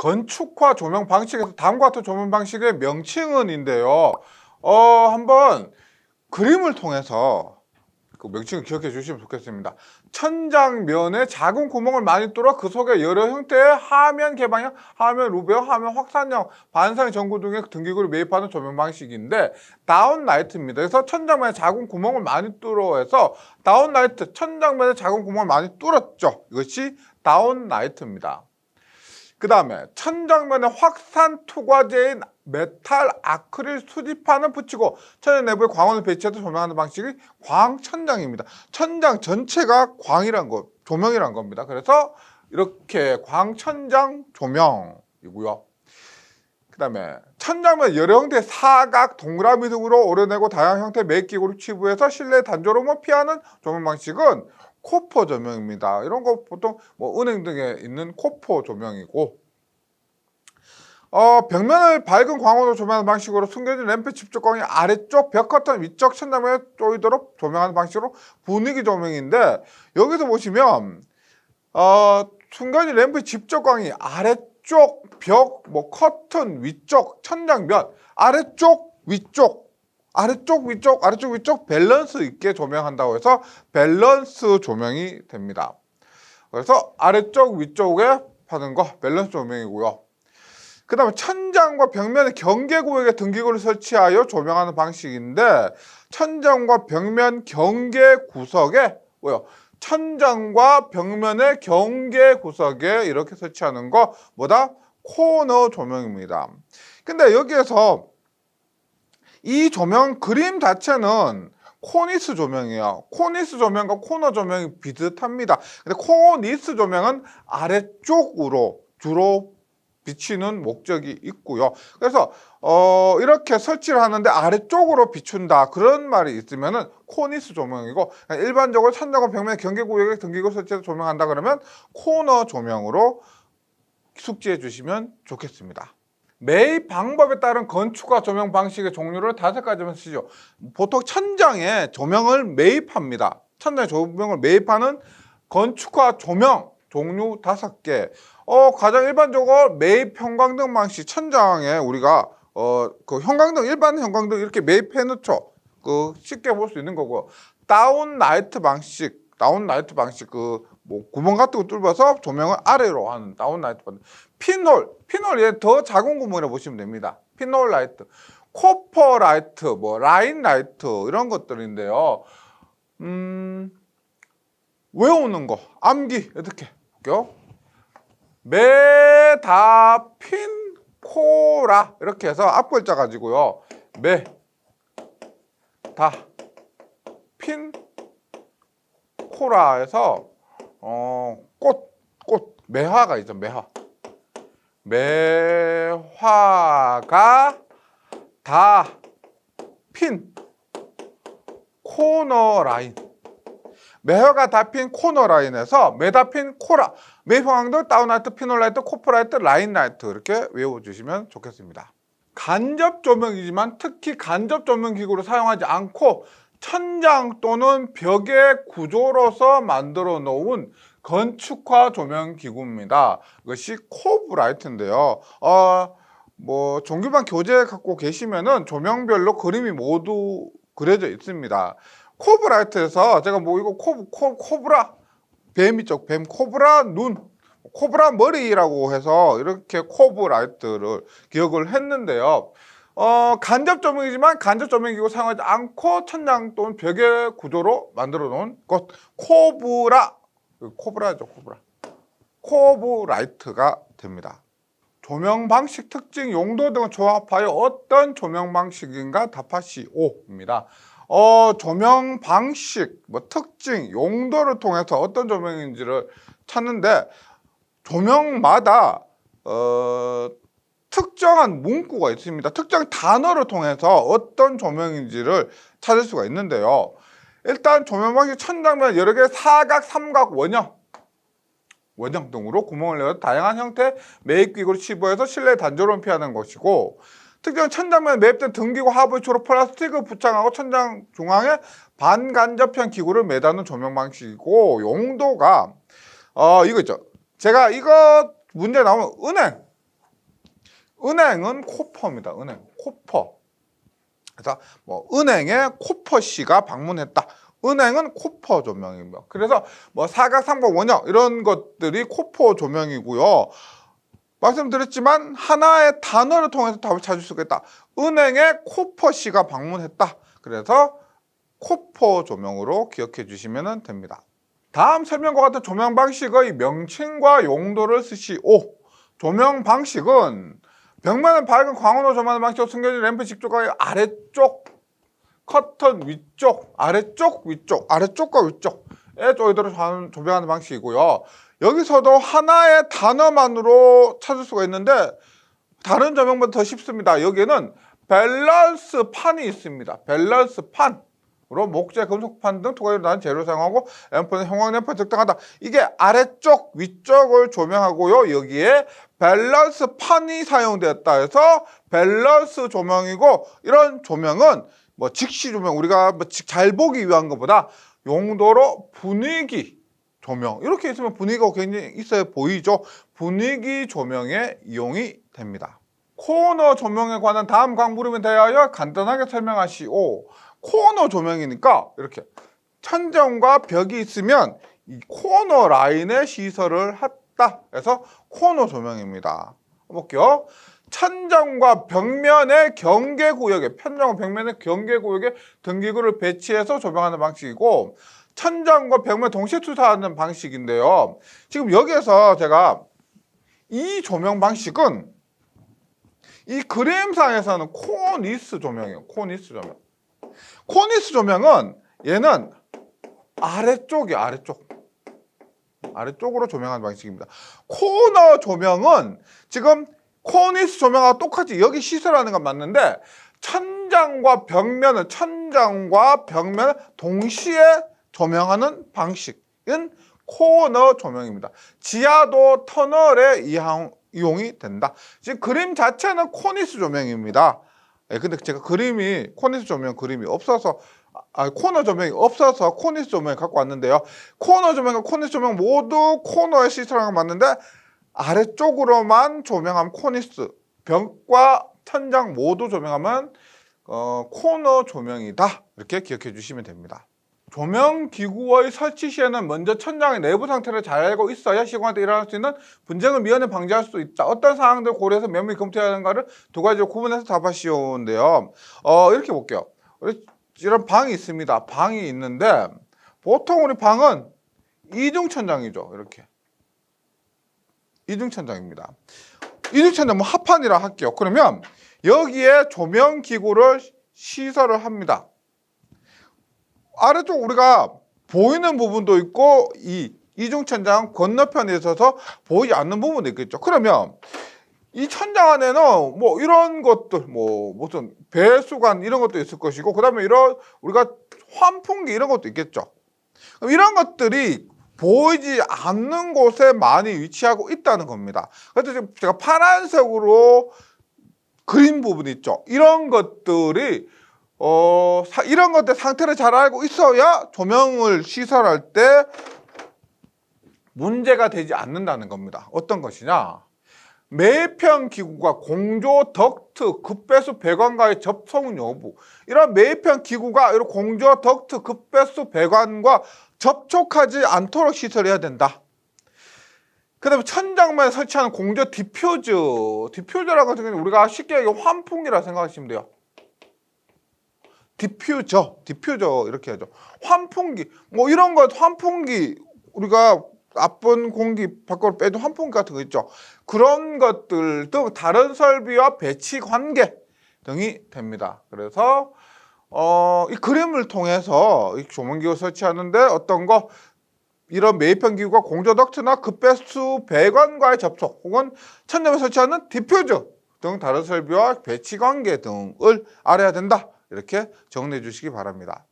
건축화 조명 방식에서 다음과 같은 조명 방식의 명칭은인데요. 한번 그림을 통해서 그 명칭을 기억해 주시면 좋겠습니다. 천장면에 작은 구멍을 많이 뚫어 그 속에 여러 형태의 하면 개방형, 하면 루베어, 하면 확산형, 반사형 전구 등의 등기구를 매입하는 조명 방식인데 다운라이트입니다. 그래서 천장면에 작은 구멍을 많이 뚫어 해서 다운라이트, 천장면에 작은 구멍을 많이 뚫었죠. 이것이 다운라이트입니다. 그 다음에 천장면에 확산 투과제인 메탈 아크릴 수지판을 붙이고 천장 내부에 광원을 배치해서 조명하는 방식이 광천장입니다. 천장 전체가 광이란 거, 조명이란 겁니다. 그래서 이렇게 광천장 조명이고요. 그 다음에 천장면 여러 형태의 사각, 동그라미 등으로 오려내고 다양한 형태의 매기구를 치부해서 실내 단조로움을 피하는 조명 방식은 코퍼 조명입니다. 이런 거 보통 뭐 은행 등에 있는 코퍼 조명이고, 벽면을 밝은 광원으로 조명하는 방식으로 숨겨진 램프 집적광이 아래쪽 벽 커튼 위쪽 천장면에 쪼이도록 조명하는 방식으로 분위기 조명인데, 여기서 보시면 숨겨진 램프 집적광이 아래쪽 벽, 뭐 커튼 위쪽 천장면, 아래쪽 위쪽, 아래쪽 위쪽, 아래쪽 위쪽 밸런스 있게 조명한다고 해서 밸런스 조명이 됩니다. 그래서 아래쪽 위쪽에 하는 거 밸런스 조명이고요. 그 다음에 천장과 벽면의 경계구역에 등기구를 설치하여 조명하는 방식인데, 천장과 벽면 경계 구석에 천장과 벽면의 경계 구석에 이렇게 설치하는 거 뭐다? 코너 조명입니다. 근데 여기에서 이 조명 그림 자체는 코니스 조명이에요. 코니스 조명과 코너 조명이 비슷합니다. 근데 코니스 조명은 아래쪽으로 주로 비치는 목적이 있고요. 그래서 이렇게 설치를 하는데 아래쪽으로 비춘다, 그런 말이 있으면은 코니스 조명이고, 일반적으로 천장과 벽면 경계구역에 등기구 설치해서 조명한다 그러면 코너 조명으로 숙지해 주시면 좋겠습니다. 매입 방법에 따른 건축화 조명 방식의 종류를 5가지만 쓰죠. 보통 천장에 조명을 매입합니다. 천장에 조명을 매입하는 건축화 조명 종류 5개. 가장 일반적으로 매입 형광등 방식, 천장에 우리가 그 형광등, 일반 형광등 이렇게 매입해 놓죠. 그 쉽게 볼 수 있는 거고요. 다운라이트 방식 뭐 구멍 같은 거 뚫어서 조명을 아래로 하는 다운라이트 방식. 핀홀 더 작은 구멍이라고 보시면 됩니다. 핀홀 라이트, 코퍼 라이트, 뭐 라인 라이트 이런 것들인데요. 외우는 거, 암기 어떻게 볼게요? 메다핀 코라 이렇게 해서 앞글자 가지고요. 메다핀 코라에서 꽃 매화가 있죠. 매화가 다 핀 코너 라인, 매화가 다 핀 코너 라인에서 메다핀 코라, 매형광등, 다운라이트, 피놀라이트, 코퍼라이트, 라인라이트 이렇게 외워주시면 좋겠습니다. 간접 조명이지만 특히 간접 조명 기구를 사용하지 않고 천장 또는 벽의 구조로서 만들어 놓은 건축화 조명 기구입니다. 이것이 코브라이트인데요. 뭐 종교반 교재 갖고 계시면은 조명별로 그림이 모두 그려져 있습니다. 코브라이트에서 제가 뭐 이거 코브라 뱀이죠. 뱀, 코브라 눈, 코브라 머리라고 해서 이렇게 코브라이트를 기억을 했는데요. 간접 조명이지만 간접 조명기구 사용하지 않고 천장 또는 벽의 구조로 만들어 놓은 것, 코브라죠. 코브라이트가 됩니다. 조명 방식, 특징, 용도 등을 조합하여 어떤 조명 방식인가 답하시오입니다. 조명 방식, 뭐 특징, 용도를 통해서 어떤 조명인지를 찾는데, 조명마다 특정한 문구가 있습니다. 특정 단어를 통해서 어떤 조명인지를 찾을 수가 있는데요. 일단 조명 방식, 천장면 여러 개의 사각, 삼각, 원형 등으로 구멍을 내어 다양한 형태의 매입기구를 치부해서 실내 단조로움 피하는 것이고, 특정 천장면에 매입된 등기구 하부에 주로 플라스틱을 부착하고 천장 중앙에 반간접형 기구를 매다는 조명 방식이고, 용도가 이거 있죠. 제가 이거 문제 나오면 은행은 코퍼입니다. 은행, 코퍼. 그래서 뭐 은행에 코퍼 씨가 방문했다. 은행은 코퍼 조명입니다. 그래서 뭐 사각, 삼각, 원형 이런 것들이 코퍼 조명이고요. 말씀드렸지만 하나의 단어를 통해서 답을 찾을 수가 있다. 은행에 코퍼 씨가 방문했다. 그래서 코퍼 조명으로 기억해 주시면 됩니다. 다음 설명과 같은 조명 방식의 명칭과 용도를 쓰시오. 조명 방식은 벽면을 밝은 광원으로 조명하는 방식으로 숨겨진 램프 직조가 아래쪽, 커튼 위쪽, 아래쪽, 위쪽, 아래쪽과 위쪽에 조이도록 조명하는 방식이고요. 여기서도 하나의 단어만으로 찾을 수가 있는데 다른 조명보다 더 쉽습니다. 여기에는 밸런스 판이 있습니다. 밸런스 판으로 목재, 금속판 등 토가리로 난 재료를 사용하고 램프는 형광 램프를 적당하다. 이게 아래쪽, 위쪽을 조명하고요. 여기에 밸런스 판이 사용되었다 해서 밸런스 조명이고, 이런 조명은 뭐 직시 조명, 우리가 뭐 잘 보기 위한 것보다 용도로 분위기 조명, 이렇게 있으면 분위기가 굉장히 있어야 보이죠. 분위기 조명에 이용이 됩니다. 코너 조명에 관한 다음 강물음에 대하여 간단하게 설명하시오. 코너 조명이니까 이렇게 천정과 벽이 있으면 이 코너 라인에 시설을 했다 해서 코너 조명입니다. 볼게요. 천정과 벽면의 경계구역에, 천정과 벽면의 경계구역에 등기구를 배치해서 조명하는 방식이고, 천정과 벽면 동시에 투사하는 방식인데요. 지금 여기에서 제가 이 조명 방식은 이 그림상에서는 코니스 조명이에요. 코니스 조명. 코니스 조명은 얘는 아래쪽이에요. 아래쪽으로 조명하는 방식입니다. 코너 조명은 지금 코니스 조명하고 똑같이 여기 시설하는 건 맞는데 천장과 벽면을 동시에 조명하는 방식은 코너 조명입니다. 지하도 터널에 이용이 된다. 지금 그림 자체는 코니스 조명입니다. 근데 제가 코니스 조명 그림이 없어서, 코너 조명이 없어서 코니스 조명을 갖고 왔는데요. 코너 조명과 코니스 조명 모두 코너에 시설하는 건 맞는데 아래쪽으로만 조명하면 코니스, 벽과 천장 모두 조명하면 코너 조명이다. 이렇게 기억해 주시면 됩니다. 조명 기구의 설치 시에는 먼저 천장의 내부 상태를 잘 알고 있어야 시공할 때 일어날 수 있는 분쟁을 미연에 방지할 수 있다. 어떤 사항들을 고려해서 면밀히 검토해야 하는가를 두 가지로 구분해서 답하시오인데요. 이렇게 볼게요. 이런 방이 있습니다. 방이 있는데 보통 우리 방은 이중천장이죠. 이렇게 이중천장입니다. 이중천장 뭐 합판이라 할게요. 그러면 여기에 조명 기구를 시설을 합니다. 아래쪽 우리가 보이는 부분도 있고 이 이중천장 건너편에 있어서 보이지 않는 부분도 있겠죠. 그러면 이 천장 안에는 뭐 이런 것들, 뭐 무슨 배수관 이런 것도 있을 것이고, 그 다음에 이런 우리가 환풍기 이런 것도 있겠죠. 그럼 이런 것들이 보이지 않는 곳에 많이 위치하고 있다는 겁니다. 그래서 지금 제가 파란색으로 그린 부분이 있죠. 이런 것들이 이런 것들 상태를 잘 알고 있어야 조명을 시설할 때 문제가 되지 않는다는 겁니다. 어떤 것이냐? 매입형 기구가 공조 덕트 급배수 배관과의 접촉 여부, 이런 매입형 기구가 이런 공조 덕트 급배수 배관과 접촉하지 않도록 시설해야 된다. 그 다음에 천장만에 설치하는 공조 디퓨저라고 같은 경우는 우리가 쉽게 환풍기라 생각하시면 돼요. 디퓨저 이렇게 하죠. 환풍기 뭐 이런 것, 환풍기 우리가 나쁜 공기 밖으로 빼도 환풍기 같은 거 있죠. 그런 것들 등 다른 설비와 배치 관계 등이 됩니다. 그래서 이 그림을 통해서 이 조명기구 설치하는데 어떤 거, 이런 매입형 기구가 공조 덕트나 급배수 배관과의 접촉 혹은 천장에 설치하는 디퓨저 등 다른 설비와 배치 관계 등을 알아야 된다. 이렇게 정리해 주시기 바랍니다.